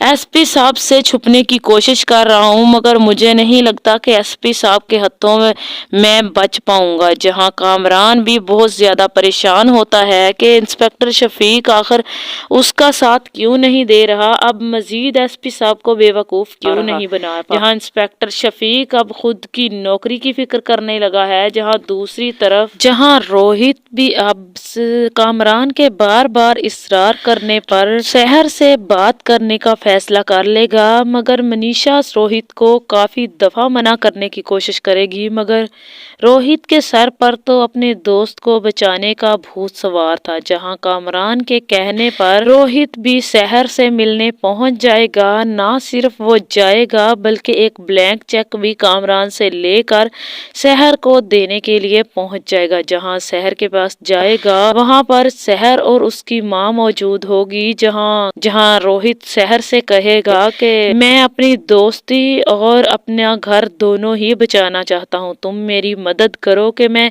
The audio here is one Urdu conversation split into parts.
ایس پی صاحب سے چھپنے کی کوشش کر رہا ہوں مگر مجھے نہیں لگتا کہ ایس پی صاحب کے ہاتھوں میں بچ پاؤں گا۔ جہاں کامران بھی بہت زیادہ پریشان ہوتا ہے کہ انسپکٹر شفیق آخر اس کا ساتھ کیوں نہیں دے رہا، اب مزید ایس پی صاحب کو بے وقوف کیوں نہیں بنا رہا۔ جہاں انسپکٹر شفیق اب خود کی نوکری کی فکر کرنے لگا ہے، جہاں دوسری طرف روہت بھی اب کامران کے بار بار اصرار کرنے پر سحر سے بات کرنے کا فیصلہ کر لے گا، مگر منیشا روہت کو کافی دفعہ منع کرنے کی کوشش کرے گی، مگر روہت کے سر پر تو اپنے دوست کو بچانے کا بھوت سوار تھا۔ جہاں کامران کے کہنے پر روہت بھی سحر سے ملنے پہنچ جائے گا، نہ صرف وہ جائے گا بلکہ ایک بلینک چیک بھی کامران سے لے کر سحر کو دینے کے لیے پہنچ جائے گا۔ جہاں سحر کے پاس جائے گا وہاں پر سحر اور اس کی ماں موجود ہوگی، جہاں روہت سحر سے کہے گا کہ میں اپنی دوستی اور اپنا گھر دونوں ہی بچانا چاہتا ہوں، تم میری مدد کرو کہ میں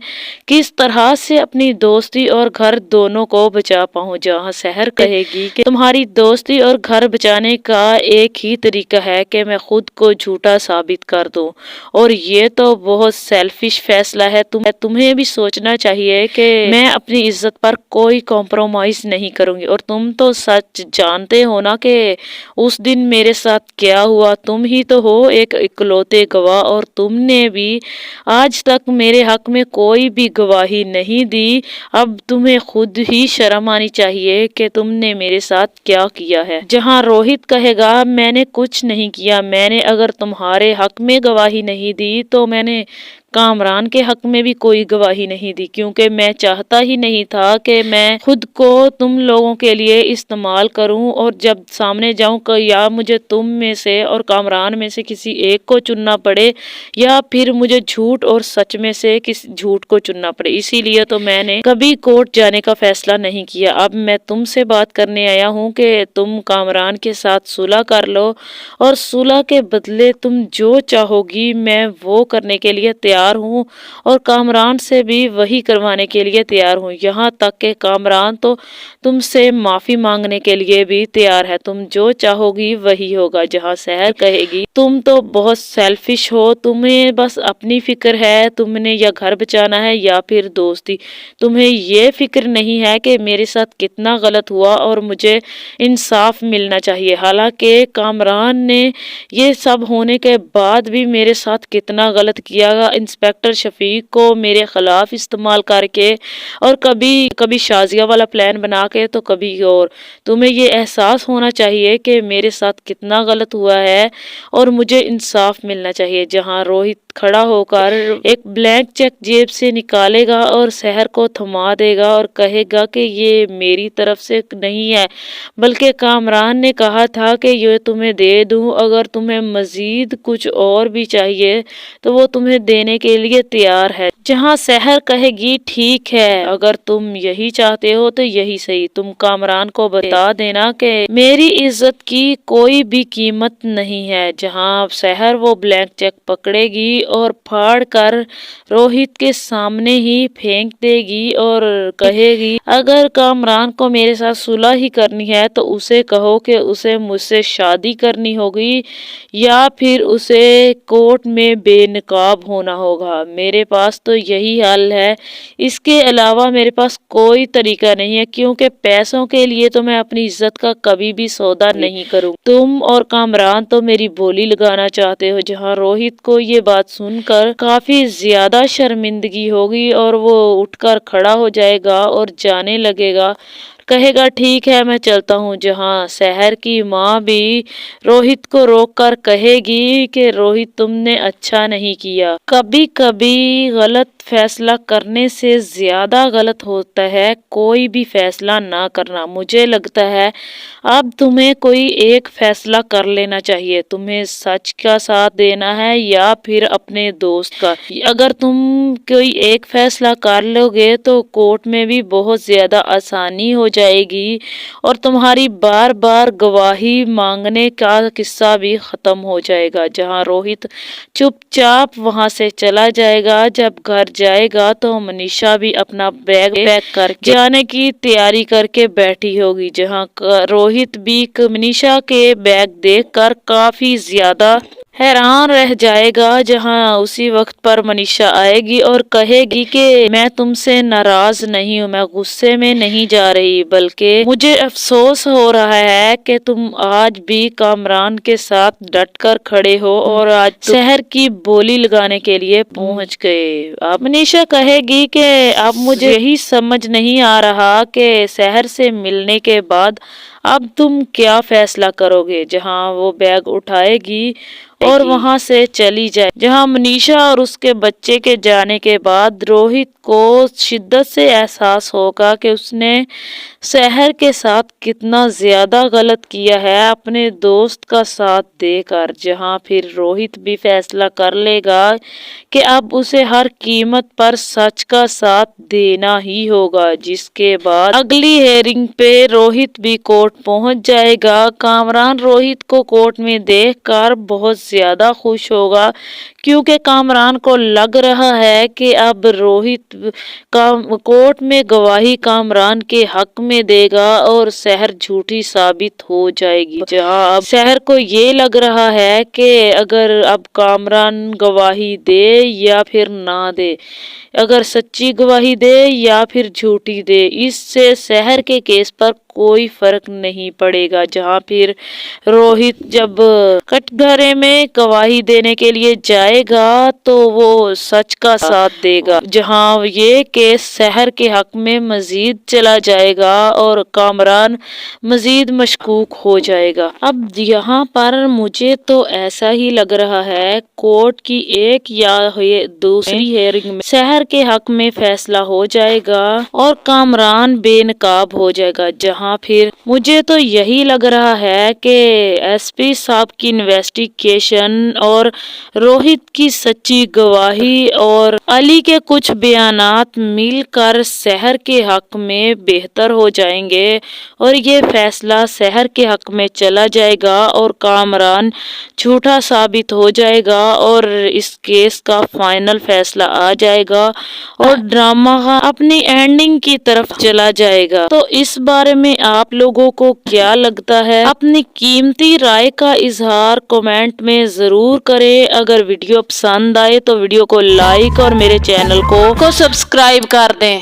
کس طرح سے اپنی دوستی اور گھر دونوں کو بچا پاؤں۔ جہاں سحر کہے گی کہ تمہاری دوستی اور گھر بچانے کا ایک ہی طریقہ ہے کہ میں خود کو جھوٹا ثابت کر دوں، اور یہ تو بہت سیلفش فیصلہ ہے، تمہیں بھی سوچنا چاہیے کہ میں اپنی عزت پر کوئی کمپرومائز نہیں کروں گی، اور تم تو سچ جانتے ہو نا کہ اس دن میرے ساتھ کیا ہوا، تم ہی تو ہو ایک اکلوتے گواہ، اور تم نے بھی آج تک میرے حق میں کوئی بھی گواہی نہیں دی، اب تمہیں خود ہی شرم آنی چاہیے کہ تم نے میرے ساتھ کیا کیا ہے۔ جہاں روہت کہے گا میں نے کچھ نہیں کیا، میں نے اگر تمہارے حق میں گواہی نہیں دی تو میں نے کامران کے حق میں بھی کوئی گواہی نہیں دی، کیونکہ میں چاہتا ہی نہیں تھا کہ میں خود کو تم لوگوں کے لیے استعمال کروں، اور جب سامنے جاؤں کہ یا مجھے تم میں سے اور کامران میں سے کسی ایک کو چننا پڑے، یا پھر مجھے جھوٹ اور سچ میں سے کسی جھوٹ کو چننا پڑے، اسی لیے تو میں نے کبھی کورٹ جانے کا فیصلہ نہیں کیا۔ اب میں تم سے بات کرنے آیا ہوں کہ تم کامران کے ساتھ صلح کر لو، اور صلح کے بدلے تم جو چاہو گی میں وہ کرنے کے لیے تیار ہوں، اور کامران سے بھی وہی کروانے کے لیے تیار ہوں، یہاں تک کہ کامران تو تم سے معافی مانگنے کے لیے بھی تیار ہے، تم جو چاہو گی وہی ہوگا۔ جہاں سحر کہے گی تم تو بہت سیلفش ہو، تمہیں بس اپنی فکر ہے، تم نے یا گھر بچانا ہے یا پھر دوستی، تمہیں یہ فکر نہیں ہے کہ میرے ساتھ کتنا غلط ہوا اور مجھے انصاف ملنا چاہیے، حالانکہ کامران نے یہ سب ہونے کے بعد بھی میرے ساتھ کتنا غلط کیا گا، انسپکٹر شفیق کو میرے خلاف استعمال کر کے، اور کبھی شازیہ والا پلان بنا کے تو کبھی اور، تمہیں یہ احساس ہونا چاہیے کہ میرے ساتھ کتنا غلط ہوا ہے اور مجھے انصاف ملنا چاہیے۔ جہاں روہت کھڑا ہو کر ایک بلینک چیک جیب سے نکالے گا اور سحر کو تھما دے گا اور کہے گا کہ یہ میری طرف سے نہیں ہے بلکہ کامران نے کہا تھا کہ یہ تمہیں دے دوں، اگر تمہیں مزید کچھ اور بھی چاہیے تو وہ تمہیں دینے کے لیے تیار ہے۔ جہاں سحر کہے گی ٹھیک ہے، اگر تم یہی چاہتے ہو تو یہی صحیح، تم کامران کو بتا دینا کہ میری عزت کی کوئی بھی قیمت نہیں ہے۔ جہاں سحر وہ بلینک چیک پکڑے گی اور پھاڑ کر روہت کے سامنے ہی پھینک دے گی اور کہے گی اگر کامران کو میرے ساتھ صلح ہی کرنی ہے تو اسے کہو کہ اسے مجھ سے شادی کرنی ہوگی یا پھر اسے کورٹ میں بے نقاب ہونا ہوگا، میرے پاس تو یہی حل ہے، اس کے علاوہ میرے پاس کوئی طریقہ نہیں ہے، کیونکہ پیسوں کے لیے تو میں اپنی عزت کا کبھی بھی سودا نہیں کروں، تم اور کامران تو میری بولی لگانا چاہتے ہو۔ جہاں روہت کو یہ بات سن کر کافی زیادہ شرمندگی ہوگی اور وہ اٹھ کر کھڑا ہو جائے گا اور جانے لگے گا، کہے گا ٹھیک ہے میں چلتا ہوں۔ جہاں سحر کی ماں بھی روہت کو روک کر کہے گی کہ روہت تم نے اچھا نہیں کیا، کبھی کبھی غلط فیصلہ کرنے سے زیادہ غلط ہوتا ہے کوئی بھی فیصلہ نہ کرنا، مجھے لگتا ہے اب تمہیں کوئی ایک فیصلہ کر لینا چاہیے، تمہیں سچ کا ساتھ دینا ہے یا پھر اپنے دوست کا، اگر تم کوئی ایک فیصلہ کر لو گے تو کورٹ میں بھی بہت زیادہ آسانی ہو جائے گی اور تمہاری بار بار گواہی مانگنے کا قصہ بھی ختم ہو جائے گا۔ جہاں روہت چپ چاپ وہاں سے چلا جائے گا۔ جب گھر جائے گا تو منیشا بھی اپنا بیگ پیک کر کے جانے کی تیاری کر کے بیٹھی ہوگی، جہاں روہت بھی منیشا کے بیگ دیکھ کر کافی زیادہ حیران رہ جائے گا۔ جہاں اسی وقت پر منیشا آئے گی اور کہے گی کہ میں تم سے ناراض نہیں ہوں، میں غصے میں نہیں جا رہی، بلکہ مجھے افسوس ہو رہا ہے کہ تم آج بھی کامران کے ساتھ ڈٹ کر کھڑے ہو اور آج شہر کی بولی لگانے کے لیے پہنچ گئے۔ اب منیشا کہے گی کہ اب مجھے یہی سمجھ نہیں آ رہا کہ شہر سے ملنے کے بعد اب تم کیا فیصلہ کرو گے۔ جہاں وہ بیگ اٹھائے گی اور وہاں سے چلی جائے، جہاں منیشا اور اس کے بچے کے جانے کے بعد روہت کو شدت سے احساس ہوگا کہ اس نے شہر کے ساتھ کتنا زیادہ غلط کیا ہے اپنے دوست کا ساتھ دے کر۔ جہاں پھر روہت بھی فیصلہ کر لے گا کہ اب اسے ہر قیمت پر سچ کا ساتھ دینا ہی ہوگا، جس کے بعد اگلی ہیئرنگ پہ روہت بھی کورٹ پہنچ جائے گا۔ کامران روہت کو کورٹ میں دیکھ کر بہت زیادہ خوش ہوگا، کیونکہ کامران کو لگ رہا ہے کہ اب روہت کورٹ میں گواہی کامران کے حق میں دے گا اور شہر جھوٹی ثابت ہو جائے گی۔ جہاں اب شہر کو یہ لگ رہا ہے کہ اگر اب کامران گواہی دے یا پھر نہ دے، اگر سچی گواہی دے یا پھر جھوٹی دے، اس سے شہر کے کیس پر کوئی فرق نہیں پڑے گا۔ جہاں پھر روہت جب کٹگرے میں گواہی دینے کے لیے جائے گا تو وہ سچ کا ساتھ دے گا، جہاں یہ کیس شہر کے حق میں مزید چلا جائے گا اور کامران مزید مشکوک ہو جائے گا۔ اب یہاں پر مجھے تو ایسا ہی لگ رہا ہے کورٹ کی ایک یا دوسری ہیئرنگ میں شہر کے حق میں فیصلہ ہو جائے گا اور کامران بے نقاب ہو جائے گا۔ جہاں پھر مجھے تو یہی لگ رہا ہے کہ ایس پی صاحب کی انویسٹیگیشن اور روہت کی سچی گواہی اور علی کے کچھ بیانات مل کر شہر کے حق میں بہتر ہو جائیں گے اور یہ فیصلہ شہر کے حق میں چلا جائے گا اور کامران جھوٹا ثابت ہو جائے گا اور اس کیس کا فائنل فیصلہ آ جائے گا اور ڈرامہ اپنی اینڈنگ کی طرف چلا جائے گا۔ تو اس بارے میں آپ لوگوں کو کیا لگتا ہے؟ اپنی قیمتی رائے کا اظہار کمنٹ میں ضرور کریں۔ اگر ویڈیو پسند آئے تو ویڈیو کو لائک اور میرے چینل کو سبسکرائب کر دیں۔